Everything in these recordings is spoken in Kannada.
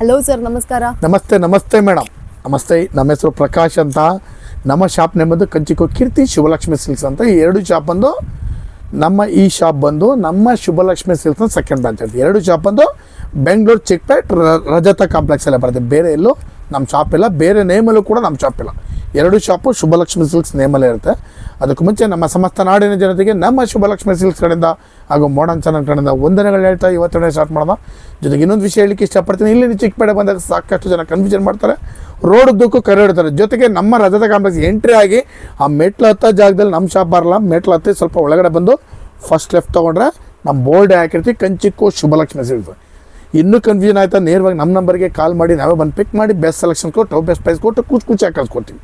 ಹಲೋ ಸರ್, ನಮಸ್ಕಾರ. ನಮಸ್ತೆ ಮೇಡಮ್. ನಮಸ್ತೆ. ನಮ್ಮ ಹೆಸರು ಪ್ರಕಾಶ್ ಅಂತ. ನಮ್ಮ ಶಾಪ್ ನೇಮ್ ಬಂದು ಕಂಚಿಕೋ ಕೀರ್ತಿ ಶುಭಲಕ್ಷ್ಮಿ ಸಿಲ್ಕ್ಸ್ ಅಂತ. ಈ ಎರಡು ಶಾಪ್ ಬಂದು ಈ ಶಾಪ್ ಬಂದು ನಮ್ಮ ಶುಭಲಕ್ಷ್ಮಿ ಸಿಲ್ಕ್ಸ್ ಸೆಕೆಂಡ್ ಬ್ರಾಂಚ್ ಅಂತ. ಎರಡು ಶಾಪ್ ಬಂದು ಬೆಂಗಳೂರು ಚಿಕ್ಕಪೇಟ್ ರಜತ ಕಾಂಪ್ಲೆಕ್ಸ್ ಎಲ್ಲ ಬರುತ್ತೆ. ಬೇರೆ ಎಲ್ಲೂ ನಮ್ಮ ಶಾಪ್ ಇಲ್ಲ, ಬೇರೆ ನೇಮಲ್ಲೂ ಕೂಡ ನಮ್ಮ ಶಾಪ್ ಇಲ್ಲ. ಎರಡು ಶಾಪು ಶುಭಲಕ್ಷ್ಮಿ ಸಿಲ್ಕ್ಸ್ ನೇಮಲ್ಲೇ ಇರುತ್ತೆ. ಅದಕ್ಕೂ ಮುಂಚೆ ನಮ್ಮ ಸಮಸ್ತ ನಾಡಿನ ಜನತೆಗೆ ನಮ್ಮ ಶುಭಲಕ್ಷ್ಮಿ ಸಿಲ್ಕ್ಸ್ ಕಡೆಯಿಂದ ಹಾಗೂ ಮಾಡರ್ನ್ ಚಾನಲ್ ಕಡೆಯಿಂದ ವಂದನೆಗಳು ಹೇಳ್ತಾ ಇವತ್ತೇ ಸ್ಟಾರ್ಟ್ ಮಾಡೋಣ. ಜೊತೆಗೆ ಇನ್ನೊಂದು ವಿಷಯ ಹೇಳಲಿಕ್ಕೆ ಇಷ್ಟಪಡ್ತೀನಿ. ಇಲ್ಲಿ ಚಿಕ್ಕಪೇಟೆ ಬಂದಾಗ ಸಾಕಷ್ಟು ಜನ ಕನ್ಫ್ಯೂಷನ್ ಮಾಡ್ತಾರೆ, ರೋಡ್ ಉದ್ದಕ್ಕೂ ಕರೆ ಇಡ್ತಾರೆ. ಜೊತೆಗೆ ನಮ್ಮ ರಜತ ಕಾಂಪ್ಲೆಕ್ಸ್ ಎಂಟ್ರಿ ಆಗಿ ಆ ಮೆಟ್ಲು ಹತ್ತೋ ಜಾಗದಲ್ಲಿ ನಮ್ಮ ಶಾಪ್ ಬರಲ್ಲ, ಮೆಟ್ಲು ಹತ್ತಿ ಸ್ವಲ್ಪ ಒಳಗಡೆ ಬಂದು ಫಸ್ಟ್ ಲೆಫ್ಟ್ ತೊಗೊಂಡ್ರೆ ನಮ್ಮ ಬೋರ್ಡ್ ಹಾಕಿರ್ತೀವಿ ಕಂಚಿಕೋ ಶುಭಲಕ್ಷ್ಮಿ ಸಿಲ್ಕ್ಸ್. ಇನ್ನೂ ಕನ್ಫ್ಯೂಷನ್ ಆಯ್ತಾ, ನೇರವಾಗಿ ನಮ್ಮ ನಂಬರ್ಗೆ ಕಾಲ್ ಮಾಡಿ ನಾವೇ ಬಂದು ಪಿಕ್ ಮಾಡಿ ಬೆಸ್ಟ್ ಸೆಲೆಕ್ಷನ್ ಕೊಟ್ಟು ಬೆಸ್ಟ್ ಪ್ರೈಸ್ ಕೊಟ್ಟು ಕೂಚಾಗಿ ಕಳ್ಸ್ಕೊಡ್ತೀವಿ.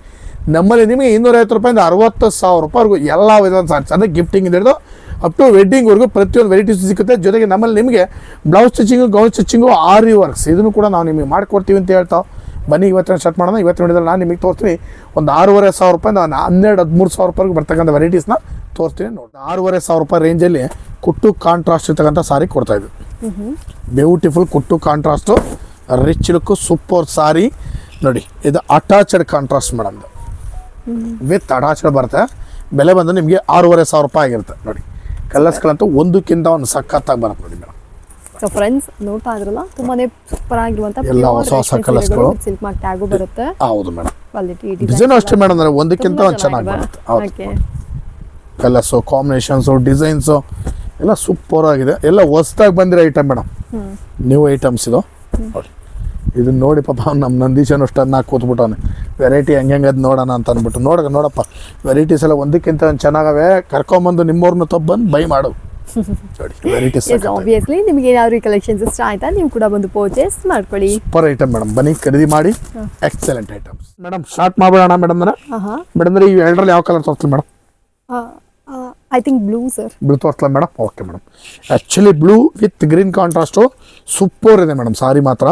ನಮ್ಮಲ್ಲಿ ನಿಮಗೆ 250 ರೂಪಾಯಿಂದ 60,000 ರೂಪಾಯಿವರೆಗೂ ಎಲ್ಲ ವಿಧವಾದ ಸಾರೀಸ್ ಅಂದರೆ ಗಿಫ್ಟಿಂಗ್ ಹಿಡಿದು ಅಪ್ ಟು ವೆಡ್ಡಿಂಗ್ವರೆಗೂ ಪ್ರತಿಯೊಂದು ವೆರೈಟೀಸ್ ಸಿಗುತ್ತೆ. ಜೊತೆಗೆ ನಮ್ಮಲ್ಲಿ ನಿಮಗೆ ಬ್ಲೌಸ್ ಸ್ಟಿಚಿಂಗು, ಗೌನ್ ಸ್ಟಿಚಿಂಗು, ಆರಿ ವರ್ಕ್ಸ್ ಇದನ್ನು ಕೂಡ ನಾವು ನಿಮಗೆ ಮಾಡಿಕೊಡ್ತೀವಿ ಅಂತ ಹೇಳ್ತಾವೆ. ಬನ್ನಿ ಇವತ್ತಿನ ಸ್ಟಾರ್ಟ್ ಮಾಡೋಣ. ಇವತ್ತಿನ ವಿಡಿಯೋದಲ್ಲಿ ನಾನು ನಿಮಗೆ ತೋರಿಸ್ತೀನಿ ಒಂದು 6,500 ರೂಪಾಯಿಂದ 12-13,000 ರೂಪಾಯಿಗೆ ಬರ್ತಕ್ಕಂಥ ವೆರೈಟೀಸ್ನ ತೋರಿಸ್ತೀನಿ ನೋಡಿ. 6,500 ರೂಪಾಯಿ ರೇಂಜಲ್ಲಿ ಕುಟ್ಟು ಕಾಂಟ್ರಾಸ್ಟ್ ಇರ್ತಕ್ಕಂಥ ಸಾರಿ ಕೊಡ್ತಾಯಿದ್ವಿ. ಬ್ಯೂಟಿಫುಲ್ ಕುಟ್ಟು contrast rich look super sari ನೋಡಿ. ಇದು attached contrast madam, with attached ಬರುತ್ತೆ. ಬೆಲೆ ಬಂದು ನಿಮಗೆ 6,500 ರೂಪಾಯಿ ಆಗಿರುತ್ತೆ ನೋಡಿ. ಕಲರ್ಸ್ಗಳಂತೂ ಒಂದಕ್ಕಿಂತ ಒಂದು ಸಖತ್ತಾಗಿ ಬರುತ್ತೆ ನೋಡಿ ಮೇಡಮ್. ಸೊ ಫ್ರೆಂಡ್ಸ್, ನೋಡ್ತಾ ಇದ್ರಲ್ಲ, ತುಂಬಾನೇ ಸೂಪರ್ ಆಗಿರುವಂತ ಎಲ್ಲ ಹೊಸ ಕಲರ್ಸ್ಗಳು ಸಿಲ್ಕ್ ಮಾರ್ಕ್ ಟ್ಯಾಗು ಬರುತ್ತೆ. ಹೌದು ಮೇಡಮ್. ಕ್ವಾಲಿಟಿ ಡಿಸೈನ್ ಅಷ್ಟೇ ಮೇಡಮ್, ಅಂದ್ರೆ ಒಂದಕ್ಕಿಂತ ಒಂದು ಚೆನ್ನಾಗಿ ಬರುತ್ತೆ. ಹೌದು, ಕಲರ್ಸು, ಕಾಂಬಿನೇಷನ್ಸು, ಡಿಸೈನ್ಸು ಎಲ್ಲ ಸೂಪರ್ ಆಗಿದೆ. ಎಲ್ಲ ಹೊಸದಾಗಿ ಬಂದಿರೋ ಐಟಮ್ ಮೇಡಮ್, ನ್ಯೂ ಐಟಮ್ಸ್ ಇದು ನೋಡಿ. ಇದನ್ನ ನೋಡಿ ಪಾಪ ನಮ್ಮ ನಂದೀಶನು ಅಷ್ಟನ್ನ ಕೂತ್ಬಿಟ್ಟವನೆ, ವೆರೈಟಿ ಹೆಂಗೆ ಅದು ನೋಡೋಣ ಅಂತ ಅಂದ್ಬಿಟ್ಟು. ನೋಡಪ್ಪ ವೆರೈಟೀಸ್ ಎಲ್ಲ ಒಂದಕ್ಕಿಂತ ಒಂದು ಚೆನ್ನಾಗವೆ. ಕರ್ಕೊಂಬಂದು ನಿಮ್ಮವ್ರನ್ನ ಬಂದು ಬೈ ಮಾಡು ನೋಡಿ ವೆರೈಟೀಸ್. ಆಬ್ವಿಯಸ್ಲಿ ನಿಮಗೆ ಏನಾದ್ರು ಕಲೆಕ್ಷನ್ಸ್ ಇಷ್ಟ ಆಯ್ತಾ, ನೀವು ಕೂಡ ಬಂದು ಪರ್ಚೇಸ್ ಮಾಡ್ಕೊಳ್ಳಿ. ಸೂಪರ್ ಐಟಮ್ ಮೇಡಮ್, ಬನ್ನಿ ಖರೀದಿ ಮಾಡಿ. Excellent items madam. ಸ್ಟಾರ್ಟ್ ಮಾಡೋಣ ಮೇಡಮ್. ಮೇಡಮ್ ಈ ಎರಡರಲ್ಲಿ ಯಾವ ಕಲರ್ ತೋರಿಸ್ಲಿ madam? I think blue sir. Blue ತೋರಿಸ್ಲಾ madam? Okay madam. Actually blue with green contrast super ಇದೆ ಮೇಡಮ್. ಸಾರಿ ಮಾತ್ರ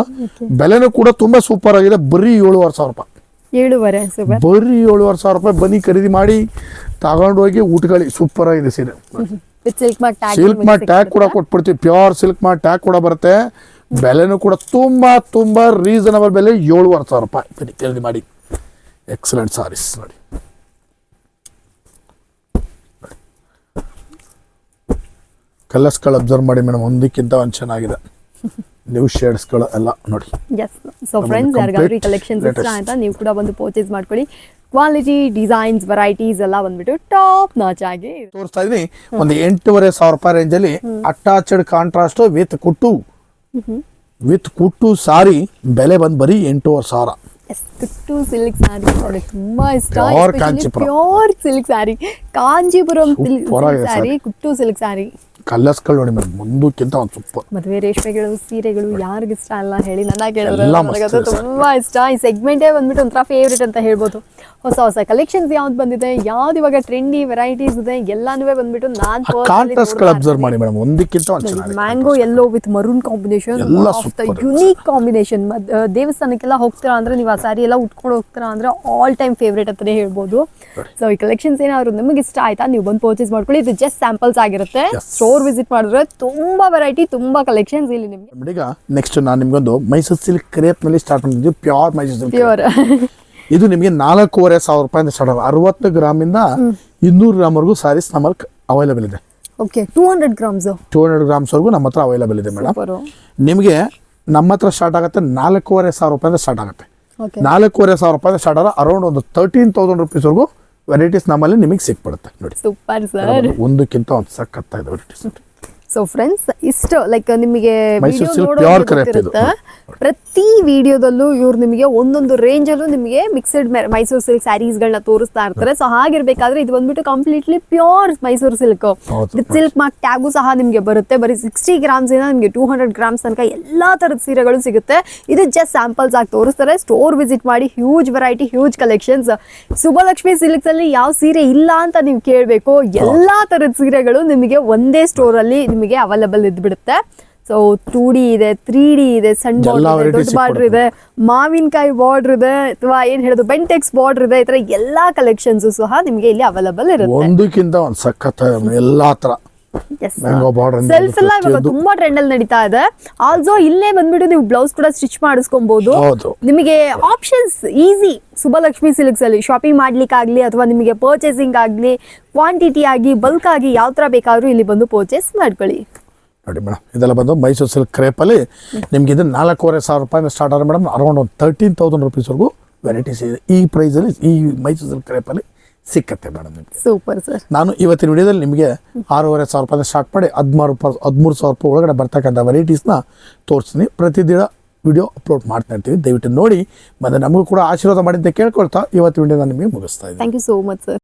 ಬೆಲೆನೂ ಕೂಡ ತುಂಬ ಸೂಪರ್ ಆಗಿದೆ. ಬರೀ 7,500 ರೂಪಾಯಿ. 7,500 ಬರೀ 7,500 ರೂಪಾಯಿ. ಬನ್ನಿ ಖರೀದಿ ಮಾಡಿ, ತಗೊಂಡು ಹೋಗಿ ಊಟಗಳಿಗೆ. ಸೂಪರ್ ಆಗಿದೆ ಸೀರೆ. ಸಿಲ್ಕ್ ಮಾರ್ಕ್ ಟ್ಯಾಗ್ ಕೂಡ ಕೊಟ್ಬಿಡ್ತೀವಿ. ಪ್ಯೂರ್ ಸಿಲ್ಕ್ ಮಾರ್ಕ್ ಟ್ಯಾಗ್ ಕೂಡ ಬರುತ್ತೆ. ಬೆಲೆನೂ ಕೂಡ ತುಂಬ ರೀಸನಬಲ್ ಬೆಲೆ, 7,500 ರೂಪಾಯಿ. ಬನ್ನಿ ಖರೀದಿ ಮಾಡಿ. ಎಕ್ಸಲೆಂಟ್ ಸಾರೀಸ್ ನೋಡಿ. ಕಲರ್ಸ್ಗಳು ಅಬ್ಸರ್ವ್ ಮಾಡಿ ಮೇಡಮ್, ಒಂದಕ್ಕಿಂತ ಒಂದು ಚೆನ್ನಾಗಿದೆ. ನ್ಯೂ ಶೇಡ್ಸ್ಗಳು ಎಲ್ಲ ನೋಡಿ. ಸೊ ಫ್ರೆಂಡ್ಸ್, ಯಾರಿಗಾದ್ರೂ ಕಲೆಕ್ಷನ್ಸ್ ಇಷ್ಟ ಆಯ್ತಾ, ನೀವು ಕೂಡ ಬಂದು ಪರ್ಚೇಸ್ ಮಾಡ್ಕೊಳ್ಳಿ. ಕ್ವಾಲಿಟಿ, ಡಿಸೈನ್ಸ್, ವೆರೈಟೀಸ್ ಎಲ್ಲ ಬಂದ್ಬಿಟ್ಟು ಟಾಪ್ ನಾಚ್ ಆಗಿ ತೋರಿಸ್ತಾ ಇದೀನಿ. ಒಂದು 8,500 ರೂಪಾಯಿ ರೇಂಜಲ್ಲಿ ಅಟ್ಯಾಚ್ಡ್ ಕಾಂಟ್ರಾಸ್ಟ್ ವಿತ್ ಕುಟ್ಟು ಸಾರಿ. ಬೆಲೆ ಬಂದು ಬರೀ 8,500. ಕುಟ್ಟು ಸಿಲ್ಕ್ ಸ್ಯಾರಿ ನೋಡಿ, ತುಂಬಾ ಇಷ್ಟ. ಪ್ಯೂರ್ ಸಿಲ್ಕ್ ಸ್ಯಾರಿ, ಕಾಂಜೀಪುರಂ ಸ್ಯಾರಿ, ಕುಟ್ಟು ಸಿಲ್ಕ್ ಸ್ಯಾರಿ. ಕಲರ್ಸ್ಗಳು ನೋಡಿ ಮೇಡಮ್, ಒಂದಕ್ಕಿಂತ ಒಂದು ಸೂಪರ್. ಮದುವೆ ರೇಷ್ಮೆಗಳು, ಸೀರೆಗಳು ಯಾರಿಗ ಇಷ್ಟ ಅಲ್ಲ ಹೇಳಿ? ನನ್ನ ಕೇಳಿದ್ರೆ ತುಂಬಾ ಇಷ್ಟ. ಈ ಸೆಗ್ಮೆಂಟೇ ಬಂದ್ಬಿಟ್ಟು ಒಂಥರ ಫೇವ್ರೇಟ್ ಅಂತ ಹೇಳ್ಬೋದು. ಹೊಸ ಕಲೆಕ್ಷನ್ಸ್ ಯಾವ್ದು ಬಂದಿದೆ, ಯಾವ್ದು ಇವಾಗ ಟ್ರೆಂಡಿ ವೆರೈಟೀಸ್ ಇದೆ, ಎಲ್ಲಾನು ಬಂದ್ಬಿಟ್ಟು ಅಬ್ಸರ್ವ್ ಮಾಡಿ ಮೇಡಮ್, ಒಂದಕ್ಕಿಂತ ಒಂದು ಚೆನ್ನಾಗಿದೆ. Mango yellow with maroon combination, unique combination. ದೇವಸ್ಥಾನಕ್ಕೆಲ್ಲ ಹೋಗ್ತೀರಾ ಅಂದ್ರೆ ನೀವು ಆ ಸ್ಯಾರಿ ಎಲ್ಲ ಉಟ್ಕೊಂಡು ಹೋಗ್ತೀರಾ ಅಂದ್ರೆ ಆಲ್ ಟೈಮ್ ಫೇವ್ರೇಟ್ ಅಂತಾನೆ ಹೇಳ್ಬೋದು. ಸೊ ಈ ಕಲೆಕ್ಷನ್ಸ್ ಏನಾದ್ರು ನಿಮಗೆ ಇಷ್ಟ ಆಯ್ತಾ, ನೀವು ಬಂದು ಪರ್ಚೇಸ್ ಮಾಡ್ಕೊಳ್ಳಿ. ಇದು ಜಸ್ಟ್ ಸ್ಯಾಂಪಲ್ಸ್ ಆಗಿರುತ್ತೆ. ಸ್ಟೋರ್ ವಿಸಿಟ್ ಮಾಡಿದ್ರೆ ತುಂಬಾ ವೆರೈಟಿ, ತುಂಬಾ ಕಲೆಕ್ಷನ್ಸ್ ಇಲ್ಲಿ ನಿಮಗೆ. ಈಗ ನೆಕ್ಸ್ಟ್ ನಾನು ನಿಮ್ಗೊಂದು ಮೈಸೂರು ಸಿಲ್ಕ್ ಕ್ರೇಪ್ ನಲ್ಲಿ ಸ್ಟಾರ್ಟ್ ಮಾಡಿದ್ವಿ. Pure Mysuru silk. ಪ್ಯೂರ್ ಇದು ನಿಮಗೆ 4,500 ರೂಪಾಯಿಂದ ಸ್ಟಾರ್ಟ್ ಆಗುತ್ತೆ. 60 ಗ್ರಾಮಿಂದ 200 ಗ್ರಾಮ್ವರೆಗೂ ಸಾರೀಸ್ ನಮ್ಮಲ್ಲಿ ಅವೈಲೇಬಲ್ ಇದೆ. ಓಕೆ, 200 ಗ್ರಾಮ್ಸ್ ವರೆಗೂ ನಮ್ಮ ಹತ್ರ ಅವೈಲೇಬಲ್ ಇದೆ ಮೇಡಮ್. ನಿಮಗೆ ನಮ್ಮ ಹತ್ರ ಸ್ಟಾರ್ಟ್ ಆಗುತ್ತೆ 4,500 ರೂಪಾಯಿಂದ ಸ್ಟಾರ್ಟ್ ಆಗುತ್ತೆ. 4,500 ರೂಪಾಯಿಂದ ಸ್ಟಾರ್ಟ್ ಆದ್ರೆ ಅರೌಂಡ್ ಒಂದು 13,000 ರೂಪೀಸ್ವರೆಗೂ ವೆರೈಟೀಸ್ ನಮ್ಮಲ್ಲಿ ನಿಮಗೆ ಸಿಕ್ಬಿಡುತ್ತೆ ನೋಡಿ. ಸೂಪರ್ ಸರ್, ಒಂದಕ್ಕಿಂತ ಒಂದು ಸಖತ್ತಾಗಿದೆ ವೆರೈಟೀಸ್. ಸೊ ಫ್ರೆಂಡ್ಸ್, ಇಷ್ಟು ಲೈಕ್ ನಿಮಗೆ ಗೊತ್ತಿರುತ್ತೆ, ಪ್ರತಿ ವಿಡಿಯೋದಲ್ಲೂ ಇವ್ರು ನಿಮಗೆ ಒಂದೊಂದು ರೇಂಜ್ ಅಲ್ಲೂ ನಿಮಗೆ ಮಿಕ್ಸ್ಡ್ ಮೈಸೂರು ಸಿಲ್ಕ್ ಸ್ಯಾರೀಸ್ ಗಳನ್ನ ತೋರಿಸ್ತಾ ಇರ್ತಾರೆ. ಸೊ ಹಾಗಿರ್ಬೇಕಾದ್ರೆ ಇದು ಬಂದ್ಬಿಟ್ಟು completely pure Mysuru silk with silk mark tag ಸಹ ನಿಮಗೆ ಬರುತ್ತೆ. ಬರೀ 60 ಗ್ರಾಮ್ಸ್ ಇಂದ ನಿಮಗೆ 200 ಗ್ರಾಮ್ಸ್ ತನಕ ಎಲ್ಲಾ ತರದ ಸೀರೆಗಳು ಸಿಗುತ್ತೆ. ಇದು ಜಸ್ಟ್ ಸ್ಯಾಂಪಲ್ಸ್ ಆಗಿ ತೋರಿಸ್ತಾರೆ. ಸ್ಟೋರ್ ವಿಸಿಟ್ ಮಾಡಿ, huge variety, huge collections. Shubhalakshmi silks ಅಲ್ಲಿ ಯಾವ ಸೀರೆ ಇಲ್ಲ ಅಂತ ನೀವು ಕೇಳಬೇಕು. ಎಲ್ಲಾ ತರದ ಸೀರೆಗಳು ನಿಮಗೆ ಒಂದೇ ಸ್ಟೋರ್ ಅಲ್ಲಿ ನಿಮಗೆ ಅವೈಲೇಬಲ್ ಇದ್ಬಿಡುತ್ತೆ. ಸೊ 2D ಇದೆ, 3D ಇದೆ, ಸಣ್ಣ ಬಾರ್ಡರ್ ಇದೆ, ದೊಡ್ಡ ಬಾರ್ಡರ್ ಇದೆ, ಮಾವಿನಕಾಯಿ ಬಾರ್ಡರ್ ಇದೆ, ಅಥವಾ ಏನ್ ಹೇಳೋದು ಬೆಂಟೆಕ್ಸ್ ಬಾರ್ಡರ್ ಇದೆ. ಈ ತರ ಎಲ್ಲಾ ಕಲೆಕ್ಷನ್ಸ್ ಸಹ ನಿಮಗೆ ಇಲ್ಲಿ ಅವೈಲೇಬಲ್ ಇರುತ್ತೆ. ಒಂದಕ್ಕಿಂತ ಒಂದು ಸಖತ್ ಎಲ್ಲಾ ತರ ಮ್ಯಾಂಗೋ ಬಾರ್ಡರ್ ಸೆಲ್ಫ್ ಎಲ್ಲ ಇವಾಗ ತುಂಬಾ ಟ್ರೆಂಡ್ ಅಲ್ಲಿ ನಡೀತಾ ಇದೆ. ಆಲ್ಸೋ ಇಲ್ಲೇ ಬಂದ್ಬಿಟ್ಟು ನೀವು ಬ್ಲೌಸ್ ಕೂಡ ಸ್ಟಿಚ್ ಮಾಡಿಸ್ಕೊಬಹುದು. ಹೌದು. ನಿಮಗೆ ಆಪ್ಷನ್ಸ್ ಈಸಿ ಸುಬ್ಬಲಕ್ಷ್ಮಿ ಸಿಲ್ಕ್ಸ್ ಅಲ್ಲಿ ಶಾಪಿಂಗ್ ಮಾಡ್ಲಿಕ್ಕೆ ಆಗ್ಲಿ ಅಥವಾ ನಿಮಗೆ ಪರ್ಚೇಸಿಂಗ್ ಆಗ್ಲಿ ಕ್ವಾಂಟಿಟಿ ಆಗಿ ಬಲ್ಕ್ ಆಗಿ ಯಾವ ತರ ಬೇಕಾದ್ರೂ ಇಲ್ಲಿ ಬಂದು ಪರ್ಚೇಸ್ ಮಾಡ್ಕೊಳ್ಳಿ. ನೋಡಿ ಮೇಡಮ್, ಇದೆಲ್ಲ ಬಂದು ಮೈಸೂರು ಸಿಲ್ಕ್ ಕ್ರೇಪಲ್ಲಿ ನಿಮ್ಗೆ ಇದು 4,500 ರೂಪಾಯಿಂದ ಸ್ಟಾರ್ಟ್ ಆದ್ರೆ ಮೇಡಮ್ ಅರೌಂಡ್ ಒಂದು 13,000 ರುಪೀಸ್ವರೆಗೂ ವೆರೈಟೀಸ್ ಇದೆ ಈ ಪ್ರೈಸಲ್ಲಿ. ಈ ಮೈಸೂರು ಸಿಲ್ಕ್ ಕ್ರೇಪಲ್ಲಿ ಸಿಕ್ಕತ್ತೆ ಮೇಡಮ್ ನಿಮಗೆ. Super sir. ನಾನು ಇವತ್ತಿನ ವಿಡಿಯೋದಲ್ಲಿ ನಿಮಗೆ 6,500 ರೂಪಾಯಿಂದ ಸ್ಟಾರ್ಟ್ ಮಾಡಿ 13,000 ರೂಪಾಯಿ ಒಳಗಡೆ ಬರ್ತಕ್ಕಂಥ ವೆರೈಟೀಸ್ನ ತೋರಿಸ್ತೀನಿ. ಪ್ರತಿದಿನ ವಿಡಿಯೋ ಅಪ್ಲೋಡ್ ಮಾಡ್ತಾ ಇರ್ತೀವಿ, ದಯವಿಟ್ಟು ನೋಡಿ. ಮತ್ತು ನಮಗೂ ಕೂಡ ಆಶೀರ್ವಾದ ಮಾಡಿದ್ದೆ ಕೇಳ್ಕೊಳ್ತಾ ಇವತ್ತು ವಿಡಿಯೋ ನಾನು ನಿಮಗೆ ಮುಗಿಸ್ತಾ ಇದ್ದೀನಿ. Thank you so much sir.